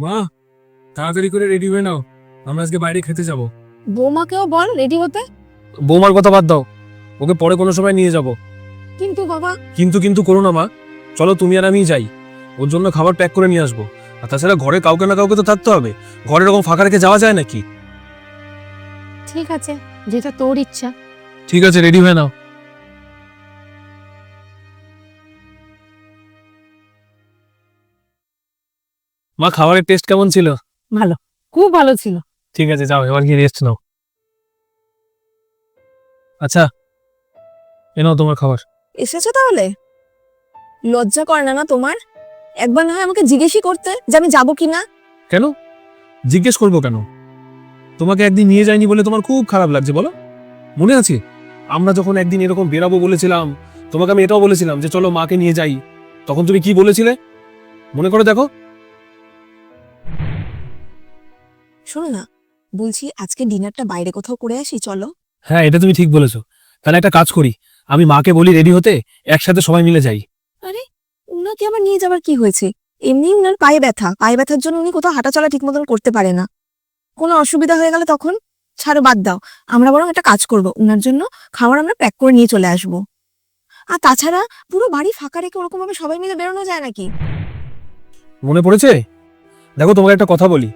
মা, তাড়াতাড়ি করে রেডি হয়ে নাও, আমরা আজকে বাইরে খেতে যাব। বৌমাকেও বল রেডি হতে। বৌমার কথা বাদ দাও, ওকে পরে কোনো সময় নিয়ে যাব। কিন্তু বাবা, কিন্তু কিন্তু করো না মা, চলো তুমি আর আমি যাই, ওর জন্য খাবার প্যাক করে নিয়ে আসবো। আর তাছাড়া ঘরে কাউকে না কাউকে তো থাকতে হবে, ঘরে এরকম ফাঁকা রেখে যাওয়া যায় নাকি? ঠিক আছে, যেটা তোর ইচ্ছা। ঠিক আছে, রেডি হয়ে নাও। মা, খাবারের টেস্ট কেমন ছিল? ভালো, খুব ভালো ছিল। ঠিক আছে, যাও এবার গিয়ে রেস্ট নাও। আচ্ছা, এ নাও তোমার খাবার। এসেছো তাহলে? লজ্জা করে না না তোমার? একবার না হয় আমাকে জিজ্ঞেসই করতে যে আমি যাবো কিনা। কেন জিজ্ঞেস করবো কেন? তোমাকে একদিন নিয়ে যাইনি বলে তোমার খুব খারাপ লাগছে বলো? মনে আছে আমরা যখন একদিন এরকম বেরাবো বলেছিলাম, তোমাকে আমি এটাও বলেছিলাম যে চলো মাকে নিয়ে যাই, তখন তুমি কি বলেছিলে মনে করে দেখো। শোনো না, বলছি আজকে ডিনারটা বাইরে কোথাও করে আসি, চলো। হ্যাঁ, এটা তুমি ঠিক বলেছো। তাহলে একটা কাজ করি, আমি মাকে বলি রেডি হতে, একসাথে সবাই মিলে যাই। আরে, উনাকে আবার নিয়ে যাবার কি হয়েছে? এমনি উনার পায়ে ব্যথা, পায়ে ব্যথার জন্য উনি কোথাও হাঁটাচলা ঠিক মতন করতে পারে না। কোনো অসুবিধা হয়ে গেলে তখন? ছাড়ো, বাদ দাও। আমরা বরং একটা কাজ করব, উনার জন্য খাবার আমরা প্যাক করে নিয়ে চলে আসবো। আর তাছাড়া পুরো বাড়ি ফাঁকা রেখে ওরকম ভাবে সবাই মিলে বেরোনো যায় নাকি? মনে পড়েছে? দেখো তোমাকে একটা কথা বলি,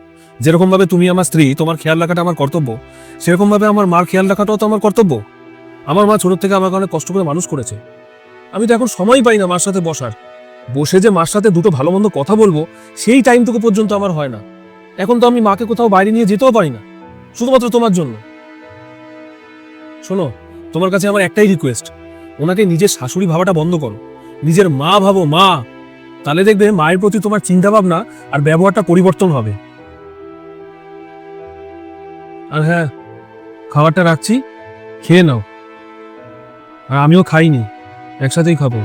যেরকম ভাবে তুমি আমার স্ত্রী, তোমার খেয়াল রাখাটা আমার কর্তব্য, সেরকম ভাবে আমার মার খেয়াল রাখাটাও তো আমার কর্তব্য। আমার মা ছোট থেকে আমাকে অনেক কষ্ট করে মানুষ করেছে, আমি তো এখন সময় পাই না মার সাথে বসার, বসে যে মার সাথে দুটো ভালো মন্দ কথা বলবো সেই টাইমটুকু পর্যন্ত আমার হয় না। এখন তো আমি মাকে কোথাও বাইরে নিয়ে যেতেও পারি না, শুধুমাত্র তোমার জন্য। শোনো, তোমার কাছে আমার একটাই রিকোয়েস্ট, ওনাকে নিজের শাশুড়ি ভাবাটা বন্ধ করো, নিজের মা ভাবো, মা। তাহলে দেখবে মায়ের প্রতি তোমার চিন্তা ভাবনা আর ব্যবহারটা পরিবর্তন হবে। আর হ্যাঁ, খাবারটা রাখছি, খেয়ে নাও। আর আমিও খাইনি, একসাথেই খাবো।